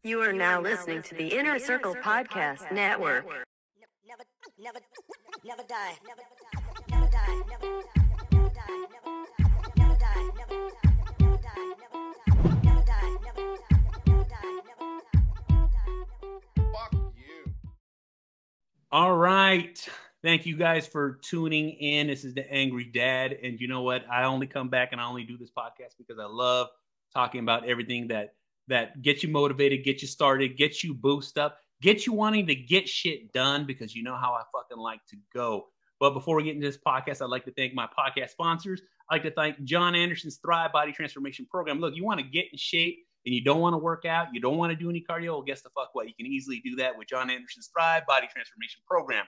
You are now listening to the Inner Circle Podcast Network. Never, never, never die. Never die. Never die. Never die. Never die. Never die. Never die. Never die. Never die. Never die. Fuck you. All right. Thank you guys for tuning in. This is the Angry Dad. And you know what? I only come back and I only do this podcast because I love talking about everything that gets you motivated, get you started, get you boost up, get you wanting to get shit done, because you know how I fucking like to go. But before we get into this podcast, I'd like to thank my podcast sponsors. I'd like to thank John Anderson's Thrive Body Transformation Program. Look, you want to get in shape and you don't want to work out, you don't want to do any cardio, well, guess the fuck what? You can easily do that with John Anderson's Thrive Body Transformation Program.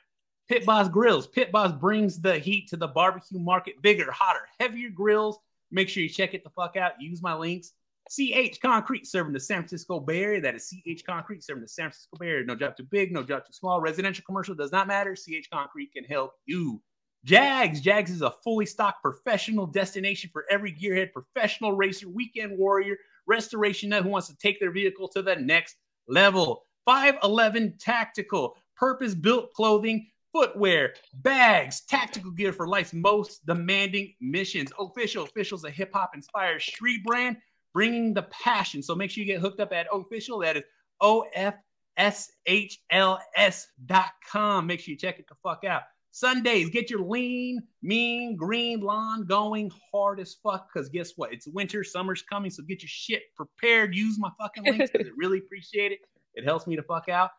Pit Boss Grills. Pit Boss brings the heat to the barbecue market. Bigger, hotter, heavier grills. Make sure you check it the fuck out. Use my links. CH Concrete, serving the San Francisco Bay Area. That is CH Concrete, serving the San Francisco Bay Area. No job too big, no job too small. Residential, commercial, does not matter. CH Concrete can help you. Jegs. Jegs is a fully stocked professional destination for every gearhead, professional racer, weekend warrior, restoration nut who wants to take their vehicle to the next level. 511 Tactical, purpose-built clothing, footwear, bags, tactical gear for life's most demanding missions. Official's a hip-hop inspired street brand, bringing the passion. So make sure you get hooked up at Official. That is OFSHLS.com. Make sure you check it the fuck out. Sundays, get your lean, mean, green lawn going hard as fuck, because guess what? It's winter, summer's coming, so get your shit prepared. Use my fucking links because I really appreciate it. It helps me to fuck out.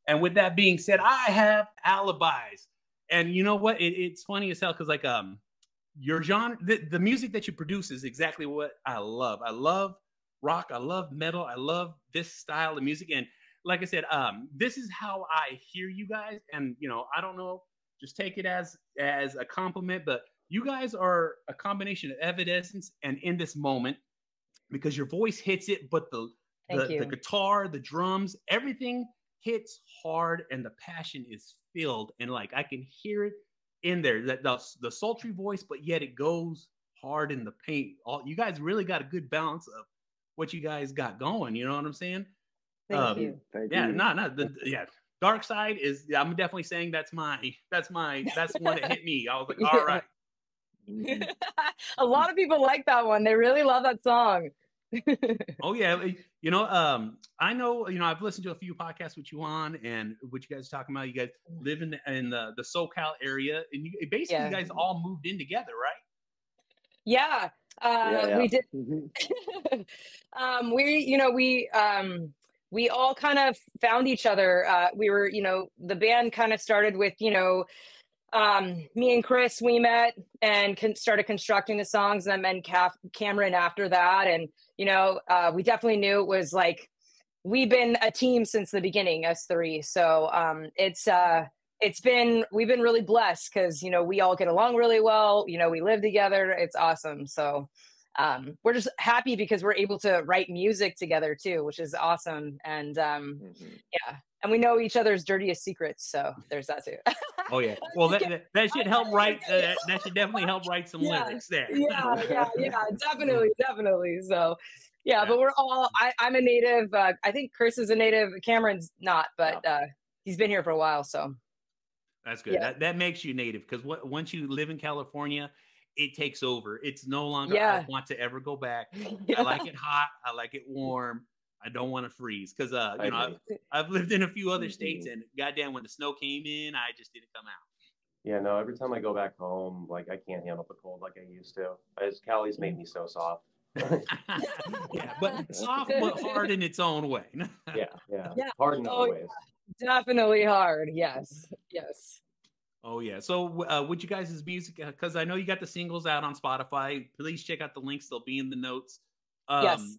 And with that being said, I have Alibis. And you know what? It's funny as hell because, like, your genre, the music that you produce is exactly what I love. I love rock. I love metal. I love this style of music. And like I said, this is how I hear you guys. And, you know, I don't know, just take it as a compliment, but you guys are a combination of Evanescence and In This Moment, because your voice hits it, but the guitar, the drums, everything hits hard and the passion is filled. And like, I can hear it in there, that the sultry voice, but yet it goes hard in the paint. You guys really got a good balance of what you guys got going. You know what I'm saying? Thank you. Yeah. Dark Side is, I'm definitely saying that's the one that hit me. I was like, all right. A lot of people like that one. They really love that song. Oh yeah. You know, I know, you know, I've listened to a few podcasts with you on and what you guys are talking about. You guys live in the SoCal area, and you guys all moved in together, right? Yeah. We did. We all kind of found each other. We were, you know, the band kind of started with, you know, me and Chris, we met and started constructing the songs, and then Cameron after that. And, you know, we definitely knew it was like, we've been a team since the beginning, us three. So we've been really blessed because, you know, we all get along really well. You know, we live together. It's awesome. So we're just happy because we're able to write music together too, which is awesome. And yeah. And we know each other's dirtiest secrets, so there's that too. Oh yeah, well that should help write. That should definitely help write some lyrics there. Yeah, definitely. So, yeah, but we're all. I'm a native. I think Chris is a native. Cameron's not, but he's been here for a while, so. That's good. Yeah. That makes you native, because once you live in California, it takes over. It's no longer I want to ever go back. I like it hot. I like it warm. I don't want to freeze, because you know, I've lived in a few other states, and goddamn, when the snow came in, I just didn't come out. Yeah, no. Every time I go back home, like, I can't handle the cold like I used to. Cali's made me so soft. Yeah, but soft but hard in its own way. yeah, hard in other ways. Definitely hard. Yes. Oh yeah. So with you guys' music, because I know you got the singles out on Spotify. Please check out the links; they'll be in the notes. Yes.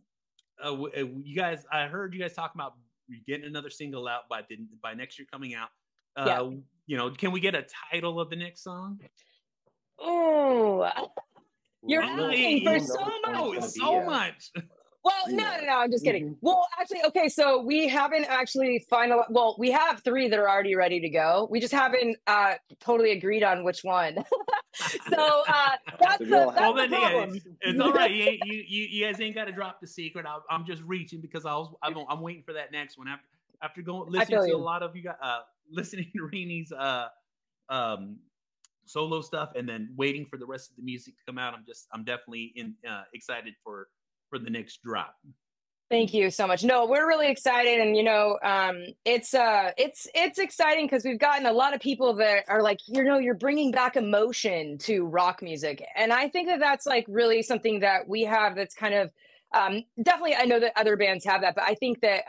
You guys, I heard you guys talking about getting another single out by next year coming out. You know, can we get a title of the next song? Oh, you're asking for so much. Well, no, I'm just kidding. Well, actually, okay, so we haven't actually finalized. Well, we have 3 that are already ready to go. We just haven't totally agreed on which one. So that's The the, real that's Well, the then, yeah, problem. it's all right. You guys ain't got to drop the secret. I'm just reaching because I'm waiting for that next one after going listening feel to a you. lot of you guys listening to Rini's um solo stuff and then waiting for the rest of the music to come out. I'm definitely excited for the next drop. Thank you so much. No, we're really excited, and it's exciting because we've gotten a lot of people that are like, you're bringing back emotion to rock music, and I think that that's like really something that we have. That's kind of definitely. I know that other bands have that, but I think that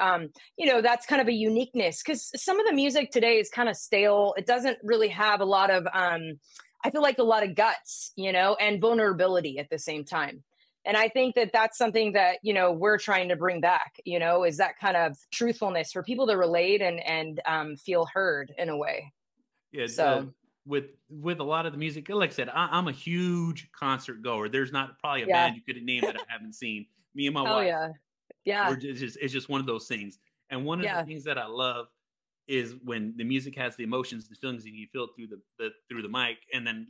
that's kind of a uniqueness because some of the music today is kind of stale. It doesn't really have a lot of I feel like a lot of guts, and vulnerability at the same time. And I think that that's something that, we're trying to bring back, is that kind of truthfulness for people to relate and feel heard in a way. Yeah. So with a lot of the music, like I said, I'm a huge concert goer. There's not probably a Yeah. band you could have named that I haven't seen. Me and my oh wife, yeah, it's just one of those things. And one of Yeah. the things that I love is when the music has the emotions, the feelings, and you feel it through the mic. And then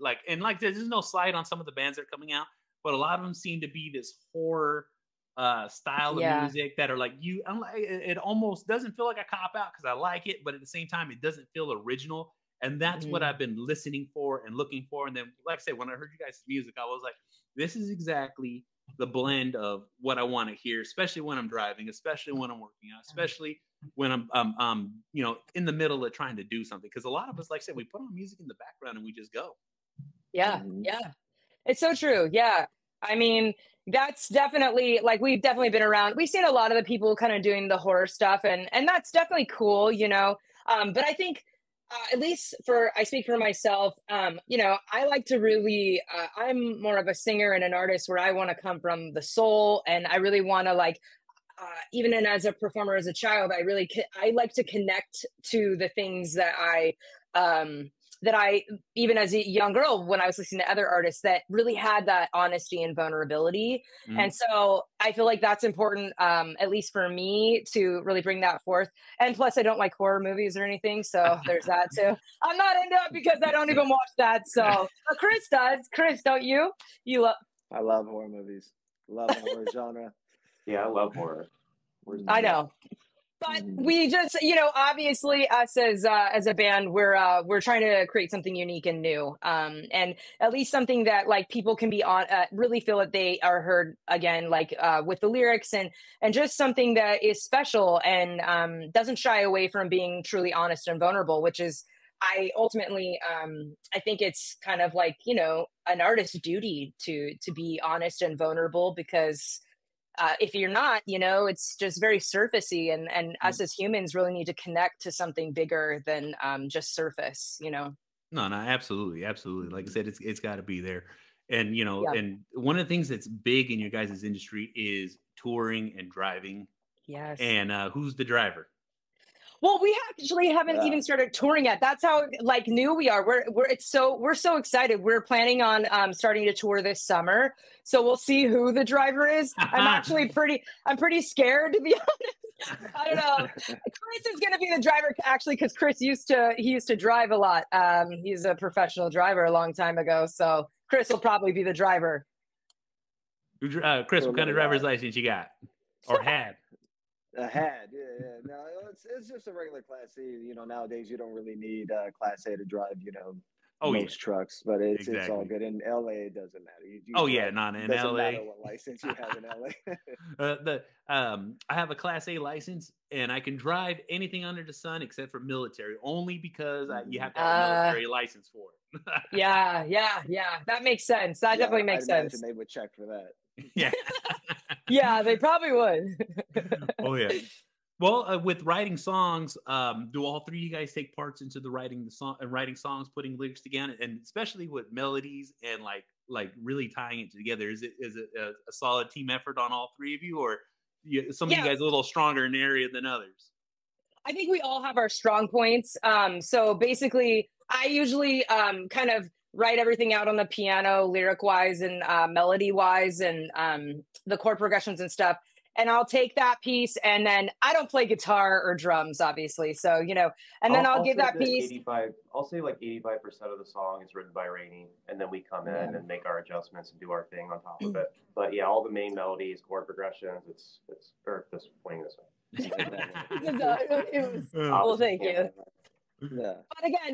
there's no slight on some of the bands that are coming out, but a lot of them seem to be this horror style of Yeah. music that are like it almost doesn't feel like a cop out because I like it, but at the same time it doesn't feel original. And that's what I've been listening for and looking for. And then, like I said, when I heard you guys' music, I was like, this is exactly the blend of what I want to hear, especially when I'm driving, especially when I'm working out, especially when I'm in the middle of trying to do something. Because a lot of us, like I said, we put on music in the background and we just go. Yeah. It's so true. Yeah. I mean, that's definitely like we've definitely been around. We've seen a lot of the people kind of doing the horror stuff, and that's definitely cool, But I think at least I speak for myself, I like to really, I'm more of a singer and an artist where I want to come from the soul, and I really want to even as a performer as a child, I like to connect to the things that I even as a young girl when I was listening to other artists that really had that honesty and vulnerability. And so I feel like that's important, at least for me, to really bring that forth. And plus I don't like horror movies or anything, so there's that too. I'm not into it because I don't even watch that. So but Chris does. Chris, don't you? I love horror movies. Love the horror genre. Yeah, I love horror. I know. But we just, obviously us as a band, we're trying to create something unique and new, and at least something that like people can be on, really feel that they are heard again, like with the lyrics and just something that is special and doesn't shy away from being truly honest and vulnerable, which is I ultimately I think it's kind of like an artist's duty to be honest and vulnerable because. If you're not, it's just very surfacey, and us as humans really need to connect to something bigger than just surface. No, absolutely. Like I said, it's got to be there. And Yeah. and one of the things that's big in your guys' industry is touring and driving. Yes. And who's the driver? Well, we actually haven't even started touring yet. That's how new we are. We're so excited. We're planning on starting to tour this summer. So we'll see who the driver is. I'm pretty scared, to be honest. I don't know. Chris is going to be the driver actually because Chris used to drive a lot. He's a professional driver a long time ago. So Chris will probably be the driver. Chris, what kind of driver's license you got or had? I had, yeah. No, it's just a regular Class C. Nowadays you don't really need Class A to drive. Most trucks, but it's all good. In LA, it doesn't matter. Not in LA. Doesn't matter what license you have in LA. I have a Class A license, and I can drive anything under the sun except for military, only because you have to have a military license for it. Yeah. That makes sense. That definitely makes sense. They would check for that. Yeah. Yeah, they probably would. Oh yeah. Well, with writing songs, do all three of you guys take parts into the writing songs, putting lyrics together, and especially with melodies and like really tying it together? Is it a solid team effort on all three of you, or some of you guys a little stronger in an area than others? I think we all have our strong points. So basically, I usually kind of write everything out on the piano, lyric wise and melody wise, and the chord progressions and stuff. and I'll take that piece, and then I don't play guitar or drums, obviously. So, you know, and then I'll give that piece. I'll say like 85% of the song is written by Rainey, and then we come in and make our adjustments and do our thing on top of it. But yeah, all the main melodies, chord progressions, it's or this playing this way. It was, well, thank you. Yeah.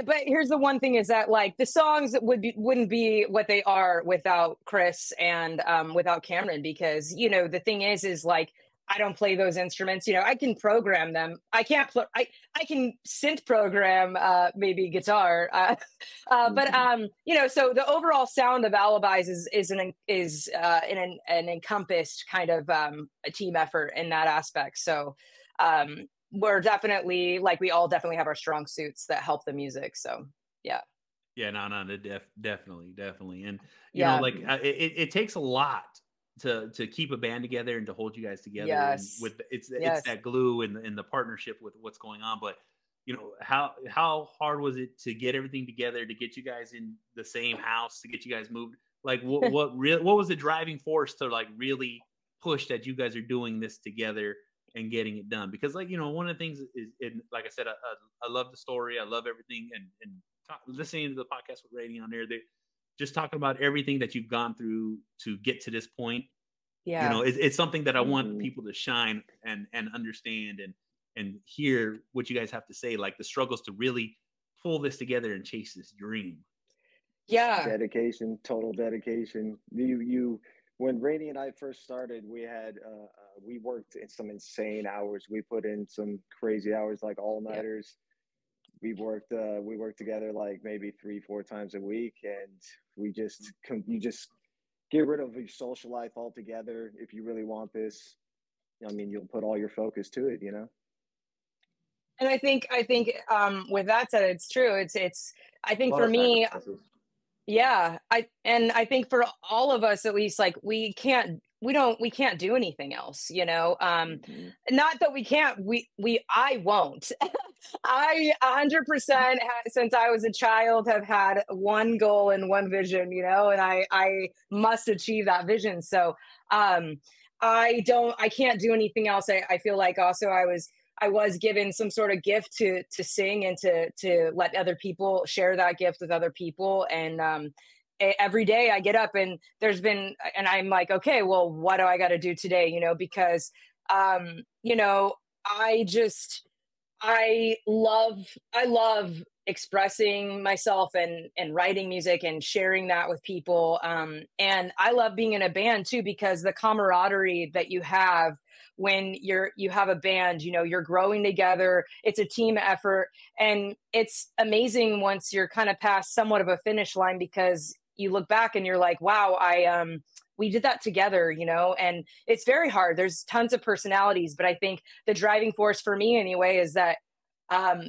But here's the one thing is that like the songs wouldn't be what they are without Chris and without Cameron, because, you know, the thing is like, I don't play those instruments. You know, I can program them. I can't play. I can synth program maybe guitar, but you know. So the overall sound of Alibis is an encompassed kind of a team effort in that aspect. So we're definitely like we all definitely have our strong suits that help the music. So yeah. Yeah, no, definitely, and you know, like it takes a lot to keep a band together and to hold you guys together. Yes. And with it's that glue and the partnership with what's going on. But you know, how hard was it to get everything together, to get you guys in the same house, to get you guys moved? Like what was the driving force to like really push that you guys are doing this together and getting it done? Because like, you know, one of the things is, like I said, I love the story. I love everything. And listening to the podcast with Rainey on there, they just talking about everything that you've gone through to get to this point. Yeah. You know, it's something that I want people to shine and understand and hear what you guys have to say, like the struggles to really pull this together and chase this dream. Yeah. Dedication, total dedication. You when Rainey and I first started, we had we worked in some insane hours. We put in some crazy hours, like all-nighters. We worked together like maybe 3-4 times a week, and you just get rid of your social life altogether if you really want this. I mean, you'll put all your focus to it, you know. And I think with that said, it's true. It's I think for me, yeah, I think for all of us, at least, like we can't do anything else, you know. Not that we can't, I won't. I 100% since I was a child have had one goal and one vision, you know, and I must achieve that vision. So I can't do anything else. I feel like also I was given some sort of gift to sing and to let other people share that gift with other people. And every day I get up and I'm like, okay, well, what do I got to do today? You know, because, you know, I love expressing myself and writing music and sharing that with people. And I love being in a band too, because the camaraderie that you have when you have a band, you know, you're growing together, it's a team effort, and it's amazing once you're kind of past somewhat of a finish line, because you look back and you're like, wow, we did that together, you know. And it's very hard. There's tons of personalities, but I think the driving force for me anyway is that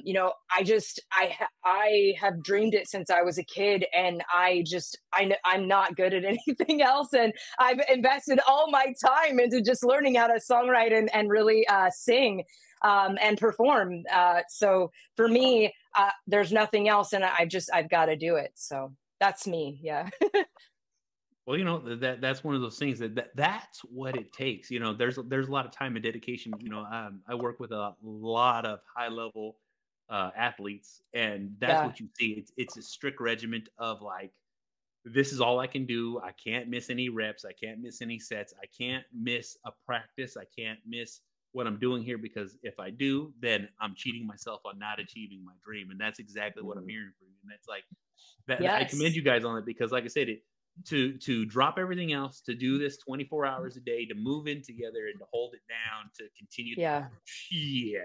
you know, I have dreamed it since I was a kid, and I'm not good at anything else. And I've invested all my time into just learning how to songwrite and really sing and perform. So for me, there's nothing else, and I've got to do it. So that's me. Yeah. Well, you know, that's one of those things that's what it takes. You know, there's a lot of time and dedication. You know, I work with a lot of high level athletes, and that's what you see. It's a strict regiment of like, this is all I can do. I can't miss any reps. I can't miss any sets. I can't miss a practice. I can't miss what I'm doing here, because if I do, then I'm cheating myself on not achieving my dream. And that's exactly what I'm hearing from you. And that's like that. Yes. I commend you guys on it, because like I said, to drop everything else, to do this 24 hours a day, to move in together and to hold it down, to continue. Yeah.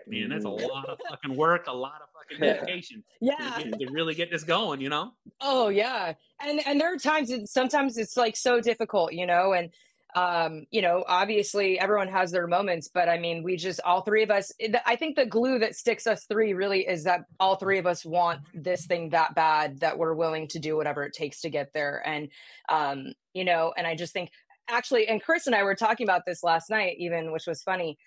Man, that's a lot of fucking work, a lot of fucking dedication. To really get this going, you know? Oh yeah. And there are times, sometimes it's like so difficult, you know, and you know, obviously everyone has their moments, but I mean, all three of us, I think the glue that sticks us three really is that all three of us want this thing that bad that we're willing to do whatever it takes to get there. And, you know, and I just think actually, and Chris and I were talking about this last night even, which was funny.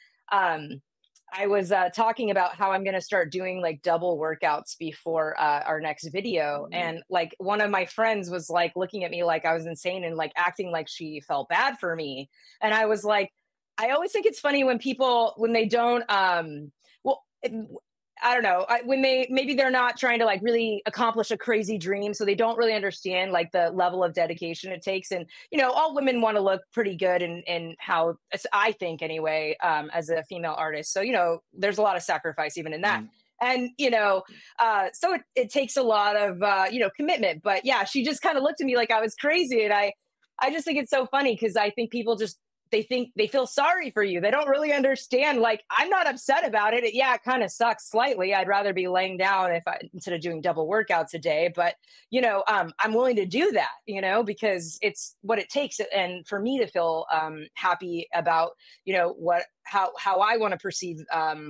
I was talking about how I'm going to start doing like double workouts before our next video. And like one of my friends was like looking at me like I was insane and like acting like she felt bad for me. And I was like, I always think it's funny when people, when they don't, well, I don't know, when maybe they're not trying to like really accomplish a crazy dream, so they don't really understand like the level of dedication it takes. And all women want to look pretty good, and how, I think anyway, as a female artist. So there's a lot of sacrifice even in that. And so it takes a lot of commitment. But yeah, she just kind of looked at me like I was crazy, and I just think it's so funny because I think people just, they feel sorry for you. They don't really understand. Like, I'm not upset about it. Yeah, it kind of sucks slightly. I'd rather be laying down instead of doing double workouts a day. But I'm willing to do that. Because it's what it takes, and for me to feel happy about how I want to perceive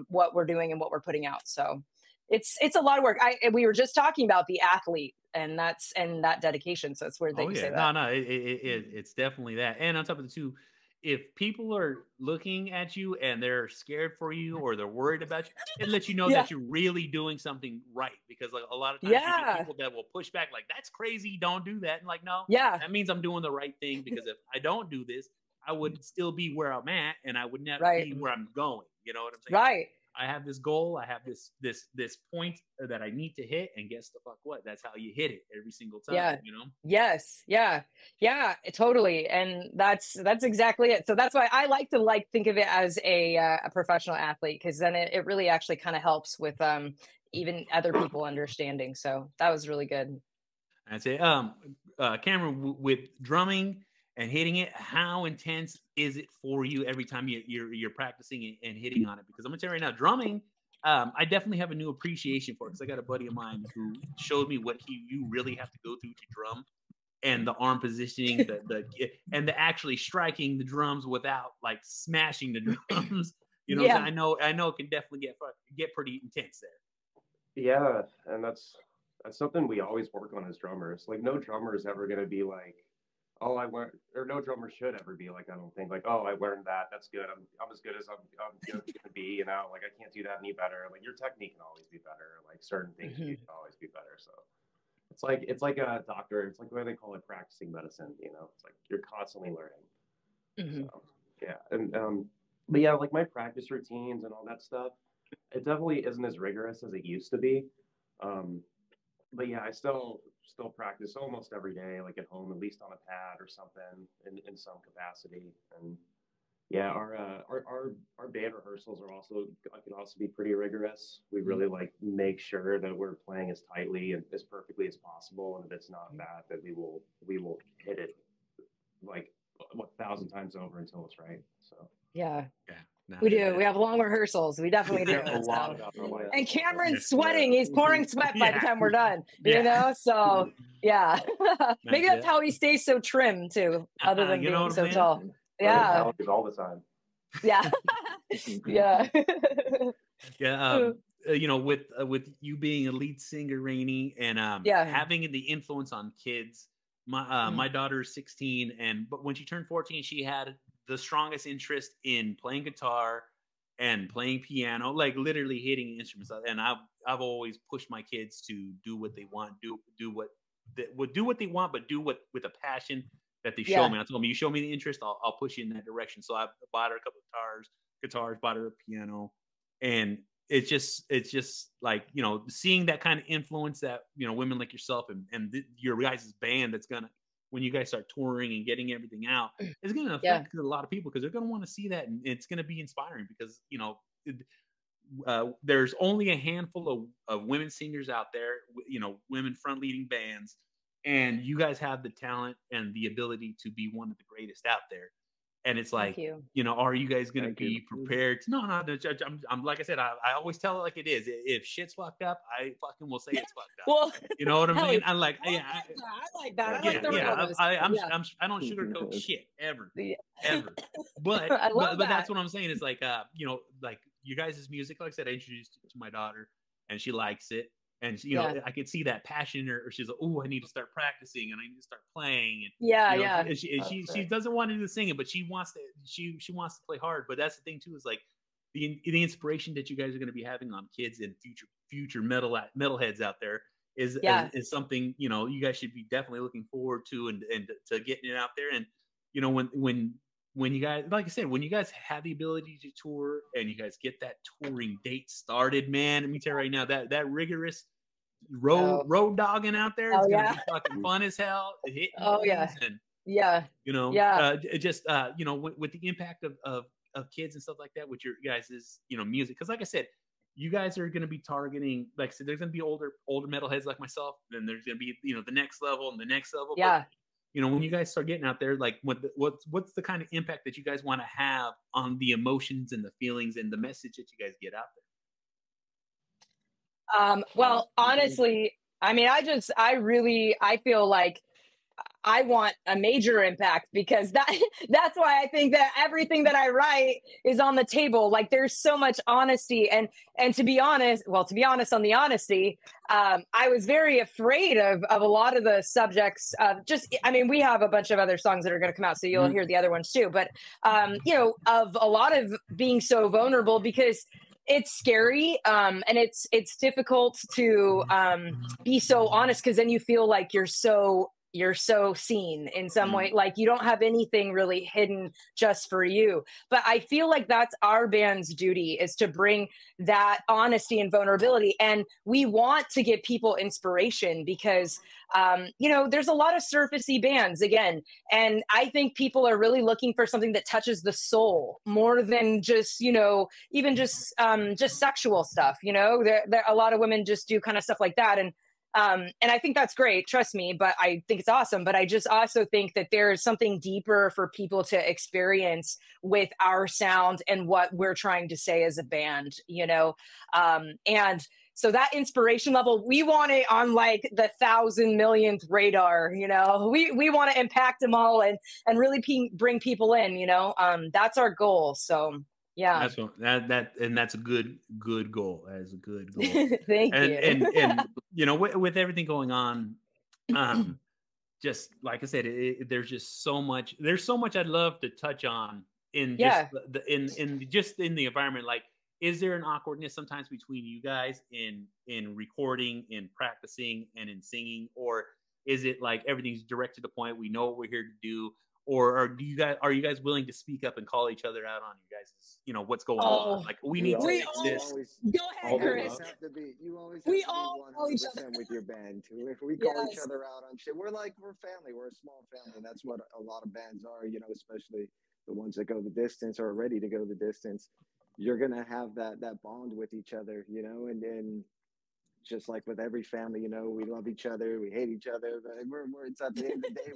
what we're doing and what we're putting out. So it's a lot of work. We were just talking about the athlete, and that dedication. So it's weird that you say that. No, it's definitely that. And on top of the two, if people are looking at you and they're scared for you or they're worried about you, it lets you know that you're really doing something right. Because like a lot of times you get people that will push back, like, that's crazy, don't do that. And like, no, that means I'm doing the right thing, because if I don't do this, I would still be where I'm at, and I would never be where I'm going. You know what I'm saying? Right. I have this goal. I have this point that I need to hit, and guess the fuck what? That's how you hit it every single time. Yeah. Yes. Yeah. Yeah. Totally. And that's exactly it. So that's why I like to think of it as a professional athlete, because then it really actually kind of helps with even other people understanding. So that was really good. I'd say, Cameron, with drumming and hitting it, how intense is it for you every time you're practicing and hitting on it? Because I'm gonna tell you right now, drumming, I definitely have a new appreciation for it, because I got a buddy of mine who showed me what you really have to go through to drum, and the arm positioning, and the actually striking the drums without like smashing the drums. I know it can definitely get pretty intense there. Yeah, and that's something we always work on as drummers. Like, no drummer is ever gonna be like, oh, I learned, or no drummer should ever be like, I don't think, like, oh, I learned that, that's good, I'm as good as I'm gonna be, like, I can't do that any better. Like, your technique can always be better, like certain things can always be better. So it's like a doctor, it's like what they call it, practicing medicine. It's like you're constantly learning. So yeah. And but yeah, like my practice routines and all that stuff, it definitely isn't as rigorous as it used to be. But yeah, I still practice almost every day, like at home, at least on a pad or something in some capacity. And yeah, our band rehearsals can also be pretty rigorous. We really like make sure that we're playing as tightly and as perfectly as possible. And if it's not that we will hit it like 1,000 times over until it's right. So yeah. We do. We have long rehearsals. We definitely do. And Cameron's sweating. He's pouring sweat by the time we're done. So yeah. Maybe that's how he stays so trim too, other than being so tall. Yeah. All the time. Yeah. Yeah. Yeah. With you being a lead singer, Rainey, and having the influence on kids. My daughter is 16, but when she turned 14, she had the strongest interest in playing guitar and playing piano, like literally hitting instruments. And I've always pushed my kids to do what they want, do what they want, but do what with a passion that they show me. I told them, you show me the interest, I'll push you in that direction. So I bought her a couple of guitars, bought her a piano, and it's just like, seeing that kind of influence that, women like yourself and your guys' band, that's gonna, when you guys start touring and getting everything out, it's going to affect a lot of people, because they're going to want to see that, and it's going to be inspiring, because there's only a handful of women singers out there, women front leading bands, and you guys have the talent and the ability to be one of the greatest out there. And it's like, are you guys going to be prepared? No, I'm like I said, I always tell it like it is. If shit's fucked up, I fucking will say it's fucked up. Well, you know what I'm saying? I'm like, I like that. I like the I don't sugarcoat shit ever. But but that's what I'm saying. Is like, like you guys' music. Like I said, I introduced it to my daughter, and she likes it. And I could see that passion in her, or she's like, "Oh, I need to start practicing, and I need to start playing." And And she doesn't want to do the singing, but she wants to. She wants to play hard. But that's the thing too, is like the inspiration that you guys are going to be having on kids and future metalheads out there is something you guys should be definitely looking forward to, and to getting it out there. And when when you guys, like I said, when you guys have the ability to tour and you guys get that touring date started, man, let me tell you right now, that rigorous road dogging out there is gonna be fucking fun as hell. Hitting and you know, just you know, with the impact of kids and stuff like that, with your guys' you know, music, because like I said, you guys are going to be targeting, like I said, there's going to be older metalheads like myself, then there's going to be, you know, the next level and the next level. Yeah. But, you know, when you guys start getting out there, like what's the kind of impact that you guys want to have on the emotions and the feelings and the message that you guys get out there? Well, honestly, I mean, I feel like I want a major impact, because that's why I think that everything that I write is on the table. Like, there's so much honesty, and to be honest on the honesty, I was very afraid of a lot of the subjects. I mean, we have a bunch of other songs that are going to come out, so you'll hear the other ones too. But you know, of a lot of being so vulnerable, because it's scary, and it's difficult to be so honest, because then you feel like you're so seen in some way, like you don't have anything really hidden just for you. But I feel like that's our band's duty, is to bring that honesty and vulnerability. And we want to give people inspiration, because you know, there's a lot of surfacey bands again, and I think people are really looking for something that touches the soul more than just, you know, even just sexual stuff. You know, there a lot of women just do kind of stuff like that, and I think that's great, trust me, but I think it's awesome. But I just also think that there is something deeper for people to experience with our sound and what we're trying to say as a band, you know? And so that inspiration level, we want it on like the 1,000 millionth radar, you know? We want to impact them all and really bring people in, you know? That's our goal. So yeah, that's what, and that's a good goal. That is a good goal. Thank you. And you know, with everything going on, just like I said, there's just so much. There's so much I'd love to touch on in just in the environment. Like, is there an awkwardness sometimes between you guys in recording, in practicing, and in singing, or is it like everything's direct to the point? We know what we're here to do. Or are you guys willing to speak up and call each other out on you guys, you know, what's going on? Like, we need to exist. Go ahead, Chris. You always have to be 100% with your band too. If we call each other out on shit, we're family. We're a small family. That's what a lot of bands are, you know, especially the ones that go the distance or are ready to go the distance. You're gonna have that bond with each other, you know, and then just like with every family, you know, we love each other, we hate each other, but it's at the end of the day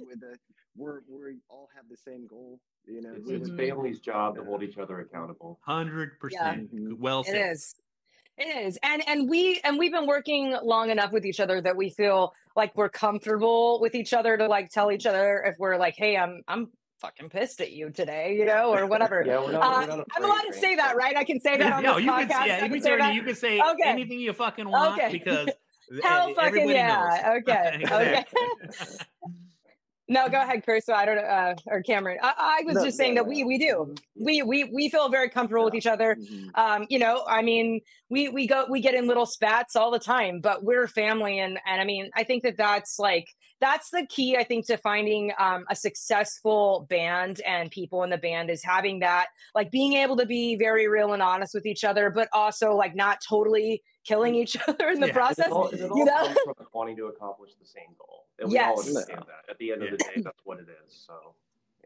we all have the same goal, you know. It's family's job to hold each other accountable. 100%. Well said. It is. And we've been working long enough with each other that we feel like we're comfortable with each other to like tell each other if we're like, hey, I'm fucking pissed at you today, you know, or whatever. Yeah, we're not I'm allowed to say that, right? I can say that on this podcast. You can say anything you fucking want, because hell fucking yeah. Knows. Okay. No, go ahead, Chris. So I don't know, or Cameron. I was just saying that we do. We feel very comfortable with each other. You know, I mean, we get in little spats all the time, but we're family, and I mean, I think that's the key, I think, to finding a successful band and people in the band, is having that, like, being able to be very real and honest with each other, but also like not totally killing each other in the process. It all comes from wanting to accomplish the same goal. And we all understand that. At the end of the day, that's what it is. So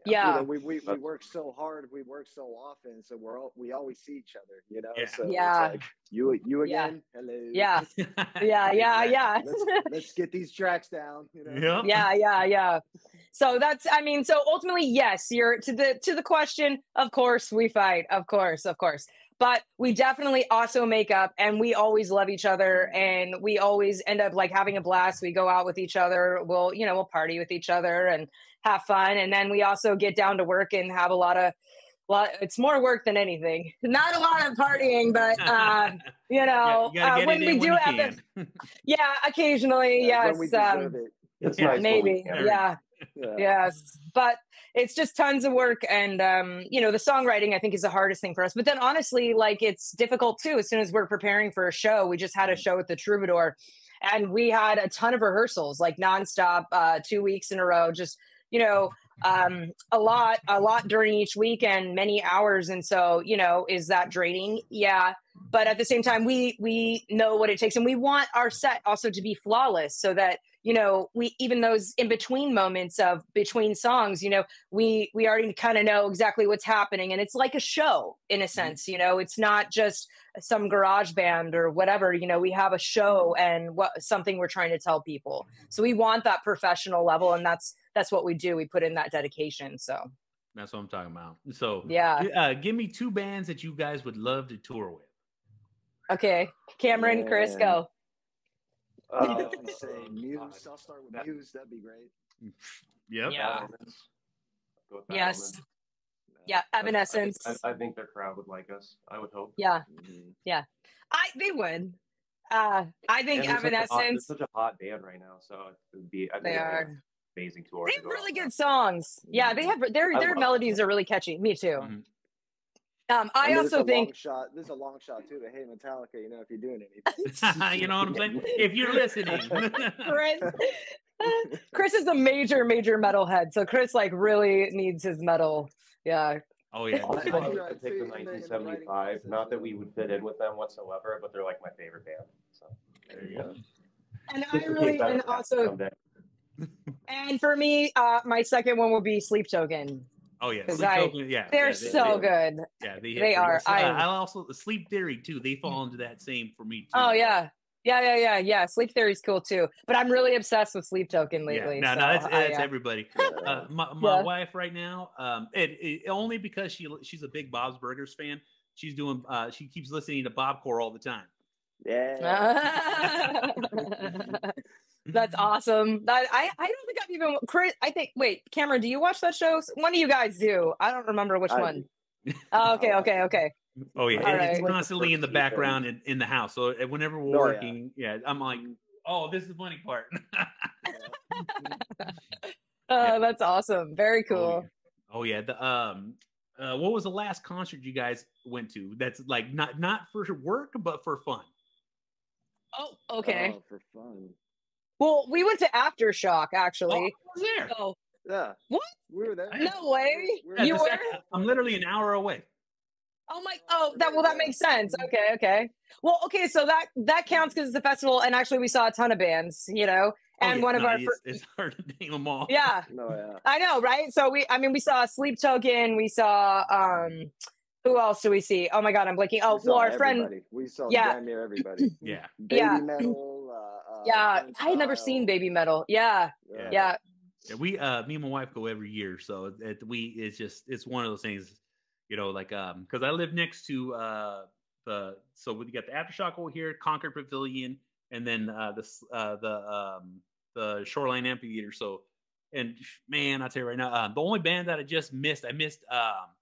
yeah, you know, we work so hard, we work so often, so we always see each other, you know. So it's like, you again, hello. Yeah. Let's get these tracks down, you know. Yeah. So so ultimately, yes, you're to the question, of course we fight, of course. But we definitely also make up, and we always love each other, and we always end up like having a blast. We go out with each other. We'll party with each other and have fun. And then we also get down to work and have a lot, it's more work than anything. Not a lot of partying, but you know, when we do have occasionally, yes. It's nice, maybe. Yes. But it's just tons of work. And, you know, the songwriting, I think, is the hardest thing for us. But then honestly, like, it's difficult too. As soon as we're preparing for a show, we just had a show at the Troubadour, and we had a ton of rehearsals, like nonstop, 2 weeks in a row, just, you know, a lot during each week and many hours. And so, is that draining? Yeah. But at the same time, we know what it takes, and we want our set also to be flawless, so that we, even those in between moments of between songs, we already kind of know exactly what's happening, and it's like a show in a sense. It's not just some garage band or whatever. We have a show and something we're trying to tell people. So we want that professional level, and that's what we do. We put in that dedication. So that's what I'm talking about. So yeah, give me 2 bands that you guys would love to tour with. Okay, Cameron, Chris, go. Say Muse. I'll start with Muse. That'd be great. Yep. Yeah. Yes. Yeah. Evanescence. I think their crowd would like us. I would hope. Yeah. Yeah. They would. I think Evanescence. It's such a hot band right now, so it would be. They are amazing tour. They have really good songs. Yeah, they have their melodies are really catchy. Me too. Mm-hmm. I also think this is a long shot too. To hey Metallica, if you're doing anything, you know what I'm saying? If you're listening, Chris is a major metalhead, so Chris really needs his metal. Yeah. Oh yeah. I picked the 1975. Not that we would fit in with them whatsoever, but they're like my favorite band. So there you go. And for me, my second one would be Sleep Token. Oh yeah, Sleep Token, they're so good. Yeah, they are. I also Sleep Theory too. They fall into that same for me too. Oh yeah. Sleep Theory's cool too, but I'm really obsessed with Sleep Token lately. Yeah, that's everybody. My wife right now, it only because she's a big Bob's Burgers fan. She's doing. She keeps listening to Bobcore all the time. Yeah. That's awesome. I don't think I've even Chris. Wait, Cameron, do you watch that show? One of you guys do. I don't remember which one. Oh, okay. Oh yeah, it's right. constantly in the background in the house. So whenever we're working, I'm like, oh, this is the funny part. That's awesome. Very cool. Oh yeah. What was the last concert you guys went to? That's like not for work, but for fun. Oh, okay. Oh, for fun. Well, we went to Aftershock actually. Oh, I was there. So, yeah. What? We were there. No way. You were? I'm literally an hour away. That makes sense. Okay. Well, okay, so that counts because it's a festival, and actually we saw a ton of bands, and one of our it's hard to name them all. Yeah. No, yeah. I know, right? So we saw Sleep Token, we saw who else do we see? Oh my god, I'm blanking. Oh, well, our friend. We saw damn near everybody. Yeah. Baby Metal. I had never seen Baby Metal. Yeah. Yeah, we me and my wife go every year, so it's one of those things, because I live next to so we got the Aftershock over here, Concord Pavilion, and then the Shoreline Amphitheater. So, and man, I'll tell you right now, the only band that I missed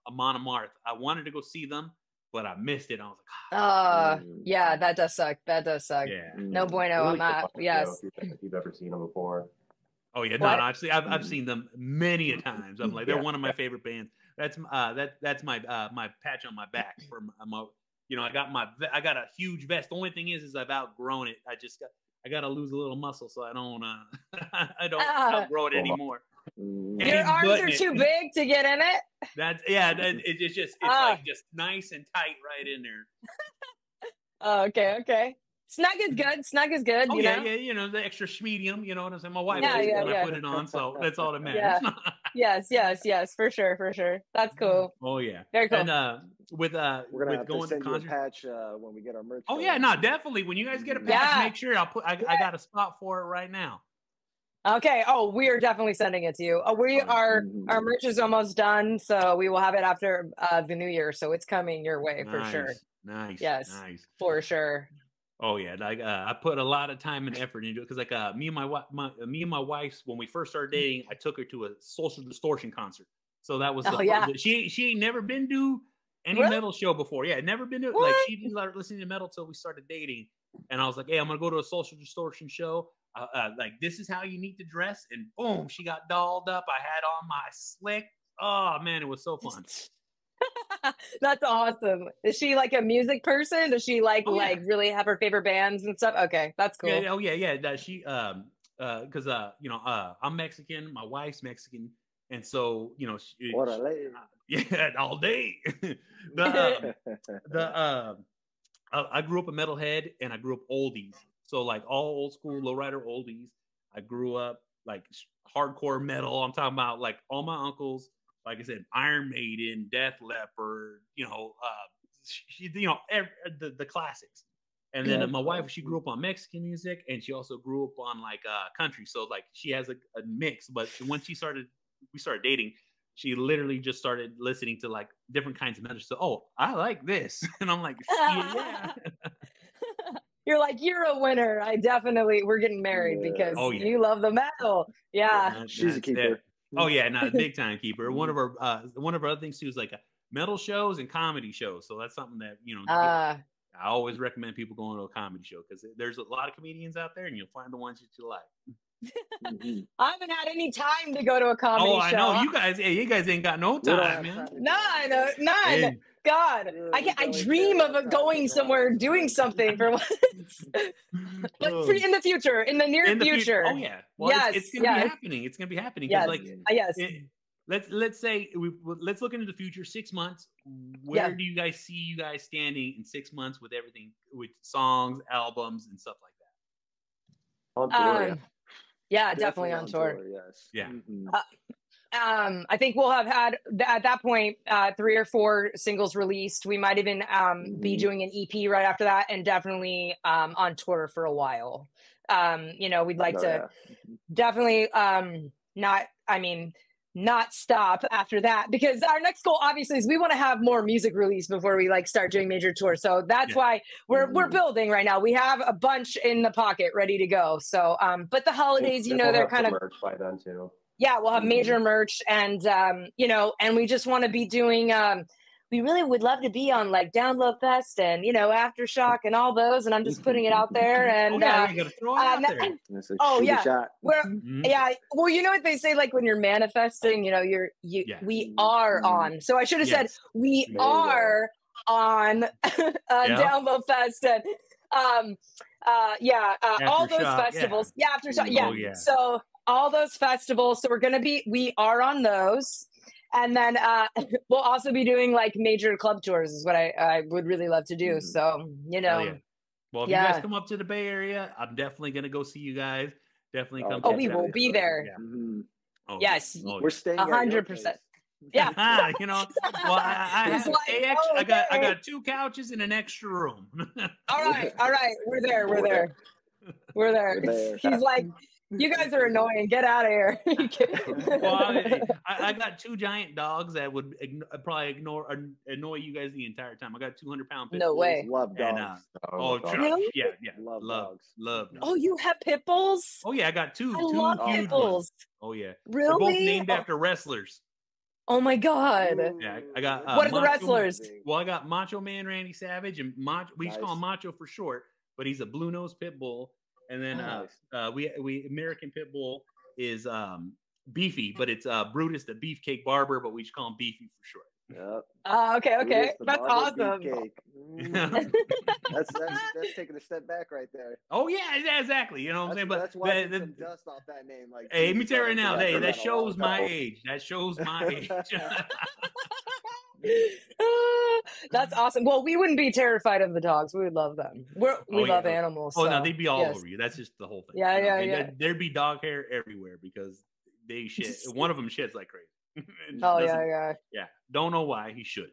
Amon Amarth. I wanted to go see them, but I missed it. I was like, yeah, that does suck. Yeah. No bueno on that. Yes. If you've ever seen them before. Oh yeah, no, actually, I've seen them many a times. I'm like, they're one of my favorite bands. That's my my patch on my back for my I got a huge vest. The only thing is I've outgrown it. I got to lose a little muscle, so I don't outgrow it anymore. Your arms are too big to get in it. It's like just nice and tight right in there. Okay. Snug is good. Oh, yeah, the extra medium, you know what I'm saying? My wife likes it when I put it on, so that's all that matters. Yes, for sure. That's cool. Oh yeah, very cool. And we're gonna have to send you a patch when we get our merch. Oh yeah, no, definitely. When you guys get a patch, make sure I got a spot for it right now. Okay. Oh, we are definitely sending it to you. Our merch is almost done, so we will have it after the new year. So it's coming your way for sure. Nice. Yes. Nice. For sure. Oh yeah, I put a lot of time and effort into it because me and my wife, when we first started dating, I took her to a Social Distortion concert. So that was she ain't never been to any metal show before. Yeah, never been to like she didn't start listening to metal till we started dating. And I was like, hey, I'm gonna go to a Social Distortion show. Like this is how you need to dress. And boom, she got dolled up. I had on my slick. Oh man, it was so fun. That's awesome. Is she like a music person? Does she really have her favorite bands and stuff? Okay, that's cool. Yeah. She because I'm Mexican, my wife's Mexican, And so, you know, yeah, all day. I grew up a metalhead and I grew up oldies. So like all old school lowrider oldies. I grew up like hardcore metal. I'm talking about like all my uncles, like I said, Iron Maiden, Def Leppard, you know, the classics. And then my wife, she grew up on Mexican music, and she also grew up on like country. So like she has a mix. But when we started dating, she literally just started listening to like different kinds of metal. So, oh, I like this, and I'm like, yeah. You're like, you're a winner. We're getting married because you love the metal. Yeah, she's a keeper. Oh yeah, not a big time keeper. One of our other things too is like metal shows and comedy shows. So that's something that I always recommend people going to a comedy show because there's a lot of comedians out there, and you'll find the ones that you like. I haven't had any time to go to a comedy show. Oh, I know you guys. Hey, you guys ain't got no time, man. None. Hey. God, I dream of going somewhere, doing something for once. But in the future, in the near future. Oh yeah. Well, yes, it's gonna be happening. It's gonna be happening. Yes. Like, let's say let's look into the future. 6 months. Where do you guys see you guys standing in 6 months with everything, with songs, albums, and stuff like that? On tour, definitely on tour. Yes. Yeah. I think we'll have had at that point 3 or 4 singles released. We might even be doing an EP right after that, and definitely on tour for a while. We'd like to definitely not stop after that, because our next goal obviously is we want to have more music release before we like start doing major tours. So that's why we're building right now. We have a bunch in the pocket ready to go. So but the holidays, they're kind of merch by then too. Yeah, we'll have major merch, and and we just want to be doing we really would love to be on like Download Fest and Aftershock and all those, and I'm just putting it out there. And you gotta throw it out there. Well, you know what they say, like when you're manifesting, we are on. So I should have said we are on Download Fest and all those festivals. Aftershock. So all those festivals. So we are on those. And then we'll also be doing like major club tours is what I would really love to do. So, Well, if you guys come up to the Bay Area, I'm definitely going to go see you guys. Definitely come. We will be there. Yeah. Yes. We're staying 100%. Yeah. Well, I got 2 couches in an extra room. All right. We're there. He's like, you guys are annoying. Get out of here. Well, I got 2 giant dogs that would probably annoy you guys the entire time. I got 200-pound pit bulls. No way. Love dogs. Really? Yeah. Love dogs. Love dogs. Oh, you have pit bulls? Oh yeah, I got 2 love huge pit bulls. ones. Oh yeah. Really? They're both named after wrestlers. Oh my God. Yeah, I got. What are the wrestlers? Well, I got Macho Man Randy Savage, and we just call him Macho for short, but he's a blue nose pit bull. And then we American Pit Bull is Beefy, but it's Brutus the Beefcake Barber, but we just call him Beefy for short. Yep. Okay. That's awesome. That's taking a step back right there. Oh yeah, exactly. You know what I'm saying? But that's why some dust off that name. Like, hey, let me tell you right now, that shows my age. That shows my age. That's awesome. Well, we wouldn't be terrified of the dogs. We would love them. We love animals. Oh, no, they'd be all over you. That's just the whole thing. Yeah. There'd be dog hair everywhere because they shit. One of them shits like crazy. Yeah. Don't know why he should.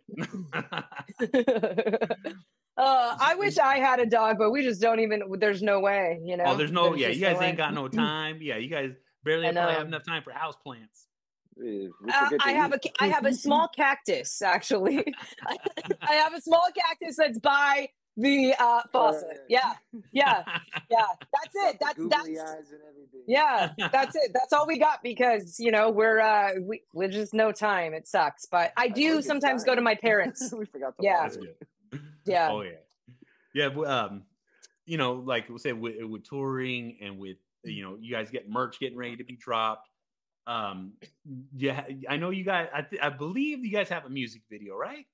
I wish I had a dog, but we just don't even. There's no way. Oh, there's no. You guys ain't got no time. Yeah, you guys barely probably have enough time for house plants. I have a small cactus actually. I have a small cactus that's by the faucet. Yeah. That's it. That's that's it. That's all we got because we're just no time. It sucks, but I do sometimes go to my parents. We forgot to Yeah. Oh yeah. Like we said with touring and with you guys get merch getting ready to be dropped. I know you guys. I believe you guys have a music video, right?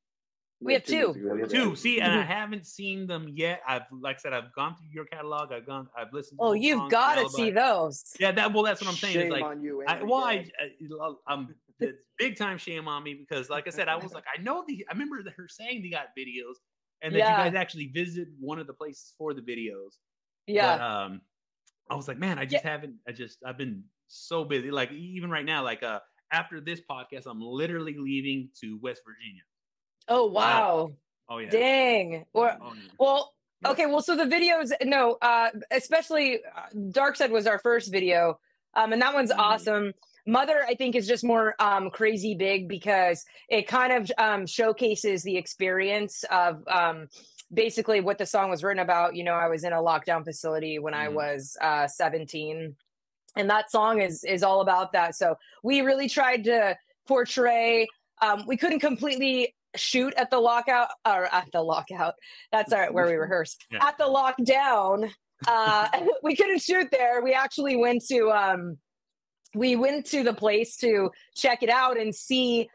We have 2. See, and I haven't seen them yet. I've gone through your catalog. I've listened. Oh, you've got to see those. Yeah, that's what I'm saying. Shame it's like, on you. big time shame on me because, like I said, I was like, I remember her saying they got videos, and that you guys actually visited one of the places for the videos. Yeah. But I was like, man, I've been so busy. Like even right now, like after this podcast, I'm literally leaving to West Virginia. Oh wow. Oh yeah. Dang. Well, okay. Well, so the videos, especially Dark Side was our first video, and that one's awesome. Mother, I think, is just more crazy big because it kind of showcases the experience of basically what the song was written about. You know, I was in a lockdown facility when I was 17, and that song is all about that. So we really tried to portray. We couldn't completely shoot at the lockout. That's where we rehearsed. Yeah. At the lockdown, we couldn't shoot there. We actually went to the place to check it out and see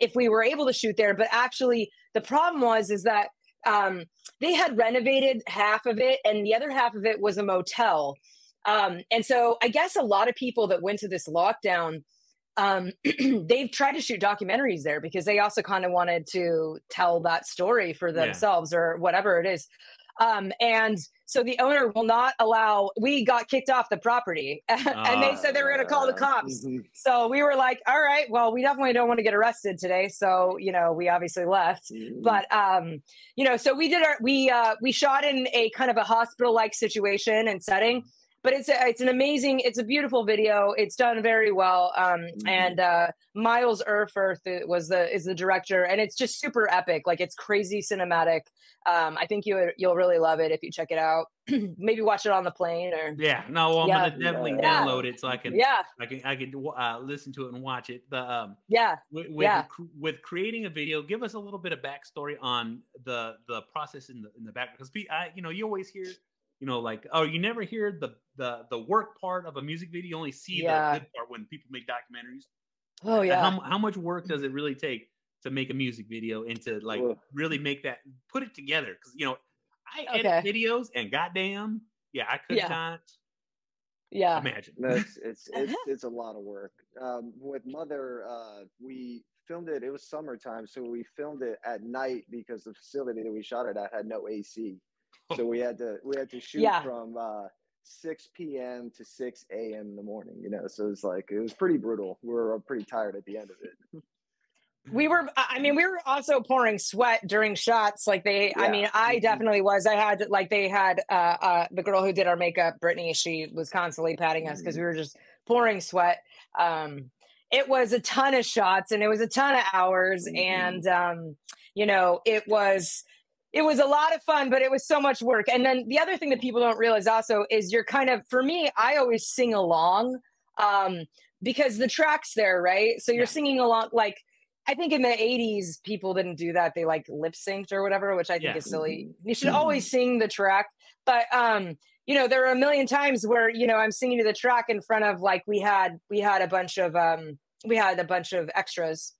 if we were able to shoot there. But actually, the problem is that they had renovated half of it, and the other half of it was a motel. And so I guess a lot of people that went to this lockdown, they've tried to shoot documentaries there because they also kind of wanted to tell that story for themselves or whatever it is. And so the owner will not allow, we got kicked off the property and they said they were going to call the cops. So we were like, all right, well, we definitely don't want to get arrested today. So, you know, we obviously left, but, you know, so we shot in a kind of a hospital-like situation and setting, but it's a beautiful video. It's done very well. And Miles Erfurth is the director, and it's just super epic. Like, it's crazy cinematic. I think you'll really love it if you check it out. Maybe watch it on the plane or. I'm gonna definitely download it so I can. I can listen to it and watch it. With creating a video, give us a little bit of backstory on the process in the background, because you always hear. You know, like, oh, you never hear the work part of a music video. You only see the good part when people make documentaries. Oh yeah. How much work does it really take to make a music video and to like really make that, put it together? Because I edit videos, and goddamn, I could not. Yeah. Imagine. It's a lot of work. With Mother, we filmed it. It was summertime, so we filmed it at night because the facility that we shot it at had no AC. So we had to shoot from 6 p.m. to 6 a.m. in the morning, so it was pretty brutal. We were pretty tired at the end of it. We were also pouring sweat during shots. Like I definitely was. I had the girl who did our makeup, Brittany, she was constantly patting us because we were just pouring sweat. It was a ton of shots and it was a ton of hours. And, it was a lot of fun, but it was so much work. And then the other thing that people don't realize also is for me, I always sing along because the track's there, right? So you're singing along. Like, I think in the 80s, people didn't do that. They like lip synced or whatever, which I think is silly. You should always sing the track. But, there are a million times where, I'm singing to the track in front of we had a bunch of extras.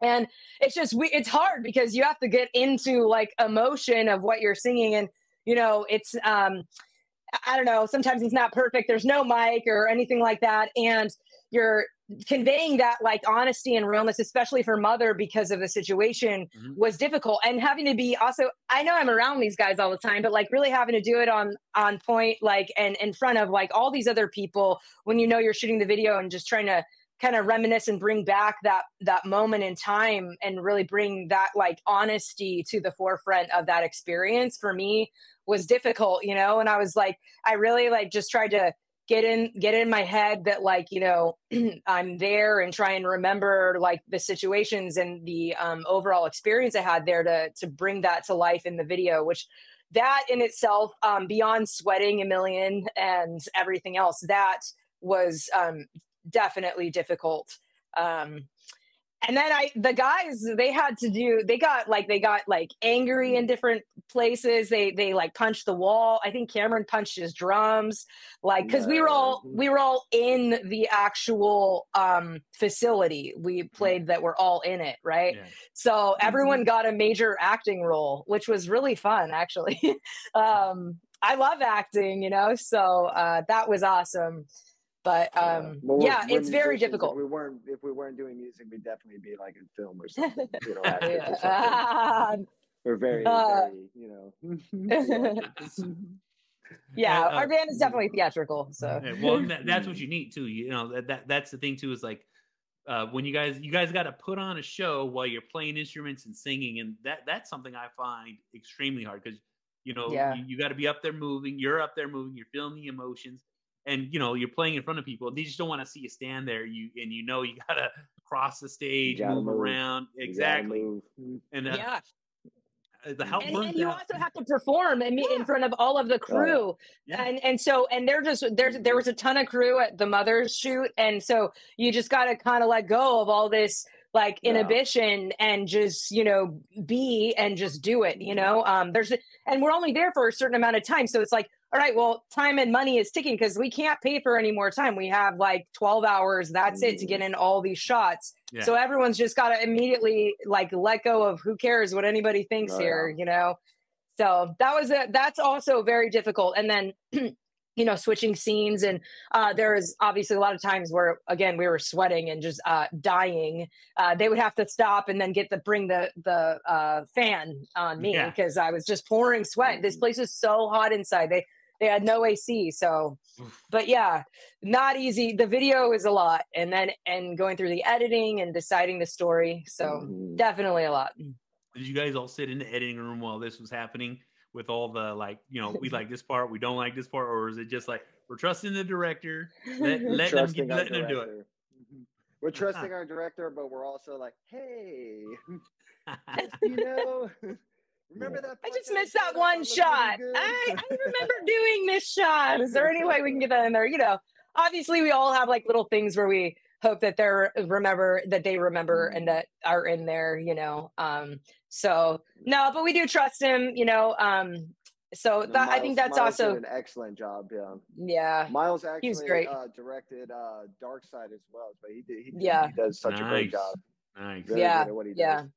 And it's hard because you have to get into emotion of what you're singing. And, it's, I don't know, sometimes it's not perfect. There's no mic or anything like that. And you're conveying that honesty and realness, especially for Mother, because of the situation was difficult. And having to be also, I know I'm around these guys all the time, but really having to do it on point, and in front of all these other people when you're shooting the video and just trying to kind of reminisce and bring back that moment in time and really bring that honesty to the forefront of that experience for me was difficult, and I was I really just tried to get in my head that I'm there and try and remember the situations and the overall experience I had there to bring that to life in the video, which that in itself, beyond sweating a million and everything else, that was definitely difficult. And then the guys, they got angry in different places. They punched the wall. I think Cameron punched his drums, cause we were all in the actual facility. We played that we're all in it. Right. Yeah. So everyone got a major acting role, which was really fun, actually. I love acting, so that was awesome. But it's very difficult. If we weren't doing music, we'd definitely be like in film or something, actors or something. We're very, our band is definitely theatrical. So that's what you need too. That's the thing too, is like when you guys got to put on a show while you're playing instruments and singing, and that's something I find extremely hard, because you got to be up there moving. You're up there moving. You're feeling the emotions, and you're playing in front of people. They just don't want to see you stand there. You got to cross the stage, move around. Exactly. Move. And the help. And you also have to perform in front of all of the crew. And so there was a ton of crew at the Mother's shoot, and so you just got to kind of let go of all this like inhibition and just be and just do it. And we're only there for a certain amount of time, so it's like, all right, well, time and money is ticking because we can't pay for any more time. We have like 12 hours. That's it to get in all these shots. Yeah. So everyone's just got to immediately like let go of who cares what anybody thinks here, So that's also very difficult. And then, switching scenes. And there is obviously a lot of times where, again, we were sweating and just dying. They would have to stop and then bring the fan on me because I was just pouring sweat. This place is so hot inside. They had no AC. So, but not easy. The video is a lot. And going through the editing and deciding the story. So definitely a lot. Did you guys all sit in the editing room while this was happening with all the we like this part, we don't like this part? Or is it just like, we're trusting the director, letting them do it? We're trusting our director, but we're also like, hey, remember that? I just missed that one shot. I remember doing this shot. Is there any way we can get that in there? Obviously we all have like little things where we hope that they remember and that are in there, so no, but we do trust him, so that I think that's Miles also did an excellent job. Yeah. Miles actually great. Directed Dark Side as well, but he does such a great job. Nice. Really good at what he does.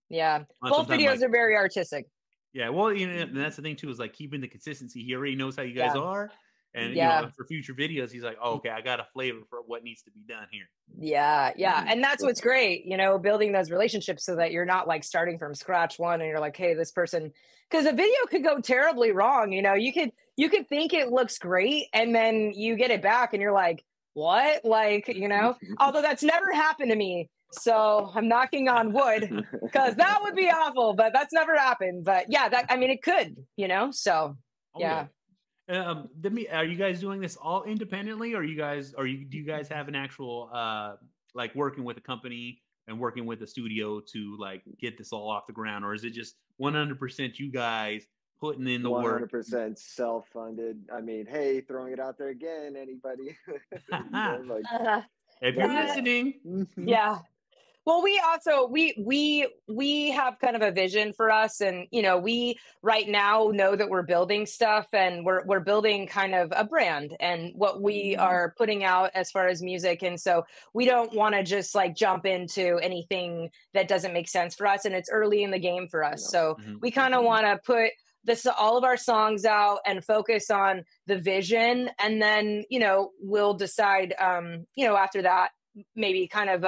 Yeah. Both videos are very artistic. Yeah. Well, and that's the thing too, is like keeping the consistency. He already knows how you guys are. And for future videos, he's like, oh, okay, I got a flavor for what needs to be done here. Yeah. And that's what's great, building those relationships so that you're not like starting from scratch one and you're like, hey, this person, because a video could go terribly wrong. You could think it looks great and then you get it back and you're like, what? Like, although that's never happened to me. So I'm knocking on wood because that would be awful, but that's never happened. But it could, so yeah. Are you guys doing this all independently, or do you guys have an actual like working with a company and working with a studio to like get this all off the ground, or is it just 100% you guys putting in the work? 100% self-funded. I mean, hey, throwing it out there again, anybody? If you're listening, yeah. Well, we also we have kind of a vision for us, and we right now know that we're building stuff, and we're building kind of a brand and what we are putting out as far as music, and so we don't want to just like jump into anything that doesn't make sense for us, and it's early in the game for us, so we kind of want to put all of our songs out and focus on the vision, and then we'll decide after that maybe kind of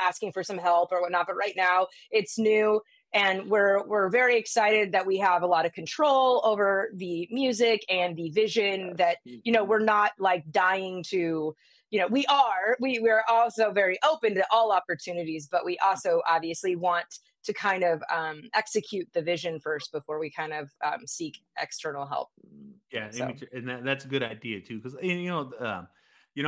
asking for some help or whatnot. But right now it's new and we're very excited that we have a lot of control over the music and the vision, that, we're not like dying to, we're also very open to all opportunities, but we also obviously want to kind of execute the vision first before we kind of seek external help. Yeah. So. And that's a good idea too. Cause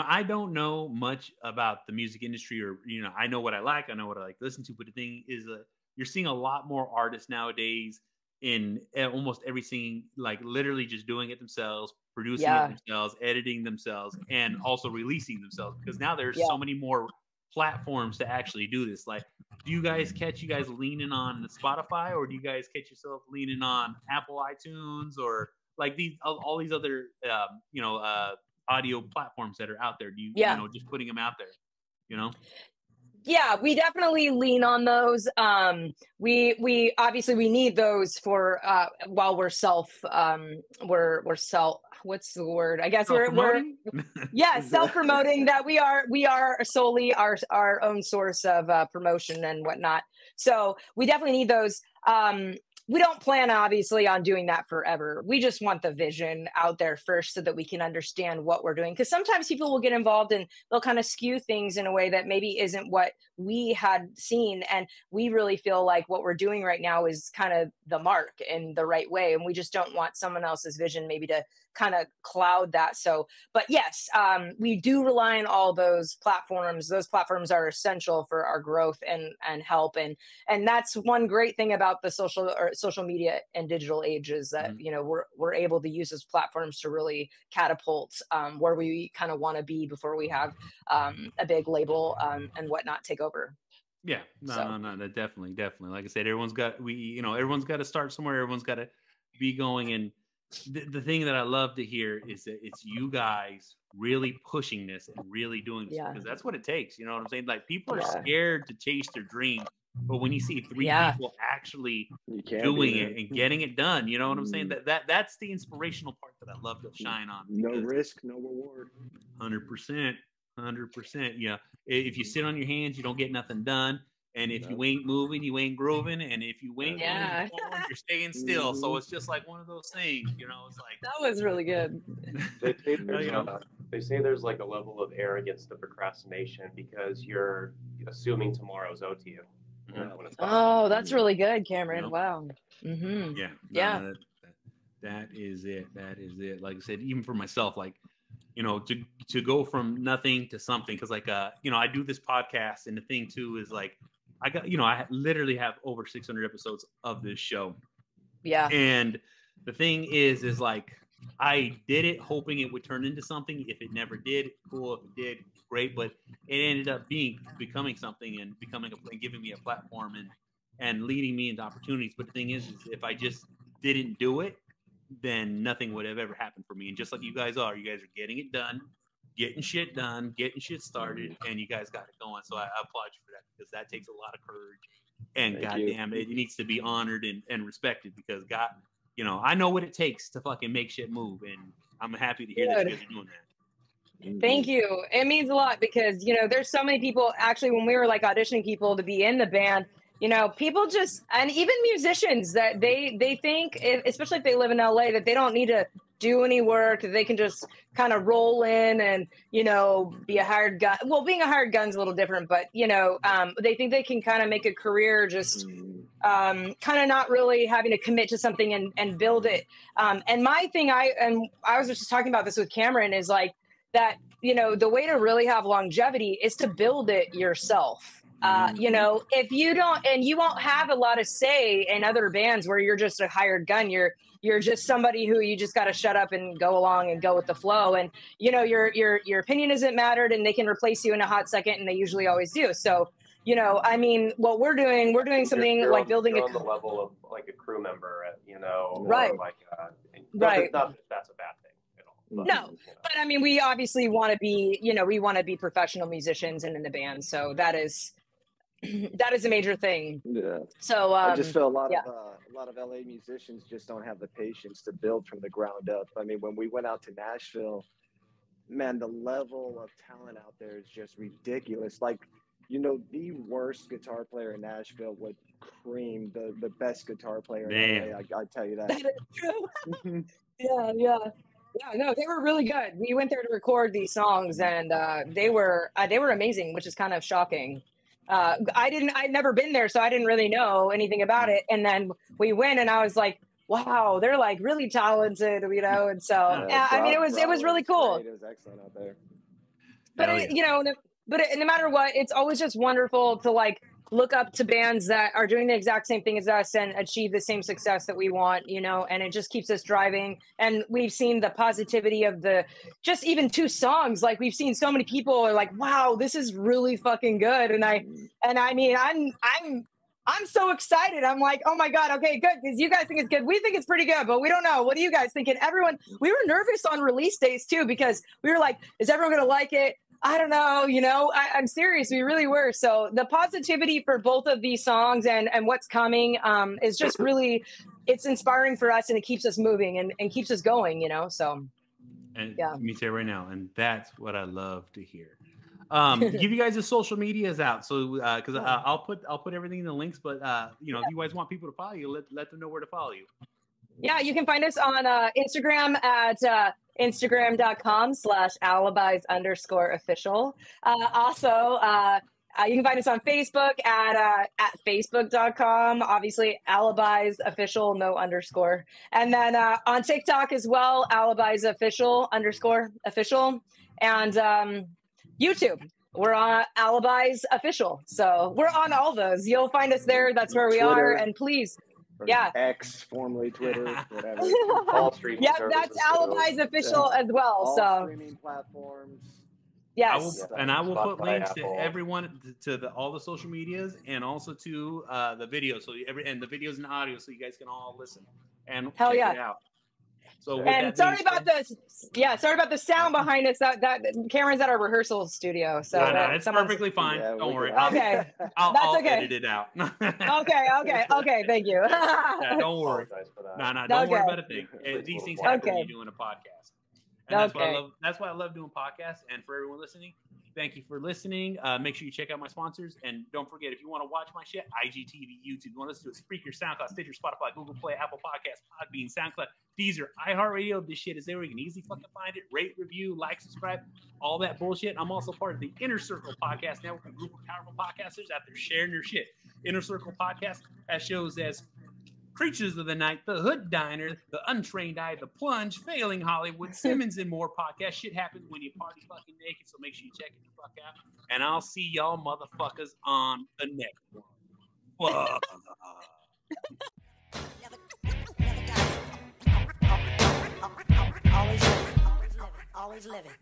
I don't know much about the music industry, or, I know what I like. I know what I like to listen to. But the thing is, you're seeing a lot more artists nowadays in almost everything, like literally just doing it themselves, producing it themselves, editing themselves, and also releasing themselves. Because now there's so many more platforms to actually do this. Like, do you guys catch leaning on Spotify, or do you guys catch yourself leaning on Apple iTunes, or like all these other, audio platforms that are out there? Do you, just putting them out there, Yeah, we definitely lean on those. We obviously we need those for while we're what's the word? I guess we're yeah, self-promoting that we are solely our own source of promotion and whatnot. So we definitely need those. We don't plan obviously on doing that forever. We just want the vision out there first so that we can understand what we're doing. Because sometimes people will get involved and they'll kind of skew things in a way that maybe isn't what we had seen. And we really feel like what we're doing right now is kind of the mark in the right way. And we just don't want someone else's vision maybe to kind of cloud that. So, but yes, we do rely on all those platforms. Those platforms are essential for our growth and help. And that's one great thing about the social media and digital age is that, you know, we're able to use those platforms to really catapult where we kind of want to be before we have a big label and whatnot take over. Yeah, no, definitely. Like I said, everyone's got to start somewhere. Everyone's got to be going. And the thing that I love to hear is that it's you guys really pushing this and really doing this because that's what it takes. You know what I'm saying? Like people are scared to chase their dream, but when you see three people actually doing it and getting it done, you know what I'm saying? That's the inspirational part that I love to shine on. No risk, no reward. 100%. Yeah. If you sit on your hands, you don't get nothing done. And if you ain't moving, you ain't grooving. And if you ain't moving forward, you're staying still. So it's just like one of those things, you know. It's like that was really good. They say there's like a level of arrogance to procrastination because you're assuming tomorrow's owed to you. Oh, that's really good, Cameron. Wow. Yeah. That is it. Like I said, even for myself, like, you know, to go from nothing to something, because like you know, I do this podcast, and the thing too is like I literally have over 600 episodes of this show. Yeah. And the thing is like I did it hoping it would turn into something. If it never did, cool. If it did, great. But it ended up becoming something and giving me a platform and leading me into opportunities. But the thing is if I just didn't do it, then nothing would have ever happened for me. And just like you guys are getting it done, getting shit done, getting shit started, and you guys got it going. So I applaud you for that because that takes a lot of courage. And goddamn, it needs to be honored and respected because God, you know, I know what it takes to fucking make shit move, and I'm happy to hear that you guys are doing that. Thank you. It means a lot because, you know, there's so many people actually when we were like auditioning people to be in the band, you know, people just, and even musicians that they think, especially if they live in LA, that they don't need to do any work, that they can just kind of roll in and, you know, be a hired gun. Well, being a hired gun's a little different, but, you know, they think they can kind of make a career just kind of not really having to commit to something and build it. And my thing, I was just talking about this with Cameron, is like that, you know, the way to really have longevity is to build it yourself. You know, if you don't, and you won't have a lot of say in other bands where you're just a hired gun, you're just somebody who you just got to shut up and go along and go with the flow. And, you know, your opinion isn't mattered and they can replace you in a hot second. And they usually always do. So, you know, I mean, what we're doing something you're like building on the level of like a crew member, you know, right. Like, right. Not that that's a bad thing. But, no, you know. But I mean, we obviously want to be, you know, we want to be professional musicians and in the band. So that is a major thing. Yeah. So I just feel a lot of LA musicians just don't have the patience to build from the ground up. I mean, when we went out to Nashville, man, the level of talent out there is just ridiculous. Like, you know, the worst guitar player in Nashville would cream the best guitar player in LA. I tell you that. That is true. Yeah, no, they were really good. We went there to record these songs, and they were amazing, which is kind of shocking. I'd never been there, so I didn't really know anything about it. And then we went, and I was like, wow, they're like really talented, you know. And so, I mean, it was really cool. It was excellent out there. But you know, no matter what, it's always just wonderful to like look up to bands that are doing the exact same thing as us and achieve the same success that we want, you know, and it just keeps us driving. And we've seen the positivity of just even 2 songs. Like we've seen so many people are like, wow, this is really fucking good. And I mean, I'm so excited. I'm like, oh my God, okay, good. Because you guys think it's good. We think it's pretty good, but we don't know. What do you guys think? And everyone, we were nervous on release days too, because we were like, is everyone going to like it? I don't know, you know, I'm serious. We really were. So the positivity for both of these songs and what's coming is just really, it's inspiring for us, and it keeps us moving and keeps us going, you know, so. And yeah. Let me say right now, and that's what I love to hear. Give you guys the social medias out, so because I'll put everything in the links, but you know, if you guys want people to follow you, let them know where to follow you. Yeah, you can find us on Instagram at Instagram.com/alibis_official. Also, you can find us on Facebook at facebook.com, obviously Alibis official, no underscore. And then on TikTok as well, Alibis official_official. And YouTube, we're on Alibis official. So we're on all those. You'll find us there. That's where we are. And please. Yeah. X, formerly Twitter, whatever. All streaming services. That's Alibis official as well. All streaming platforms. Yes. I will put links to everyone to all the social medias, and also to the videos. So and the videos and audio, so you guys can all listen and check it out. So and sorry about the sound behind us. That Cameron's at our rehearsal studio, so it's perfectly fine. Yeah, don't worry. Okay, I'll edit it out. okay. Thank you. Don't worry. Don't worry about a thing. These things happen when you're doing a podcast. And that's why I love doing podcasts. And for everyone listening, thank you for listening. Make sure you check out my sponsors. And don't forget, if you want to watch my shit, IGTV, YouTube. You want to listen to it, Spreaker, SoundCloud, Stitcher, Spotify, Google Play, Apple Podcasts, Podbean, SoundCloud, Deezer, iHeartRadio. This shit is there. You can easily fucking find it. Rate, review, like, subscribe, all that bullshit. I'm also part of the Inner Circle Podcast Network, a group of powerful podcasters out there sharing their shit. Inner Circle Podcast has shows as Creatures of the Night, The Hood Diner, The Untrained Eye, The Plunge, Failing Hollywood, Simmons and More podcast. Shit happens when you party fucking naked, so make sure you check it the fuck out. And I'll see y'all motherfuckers on the next one. Always living.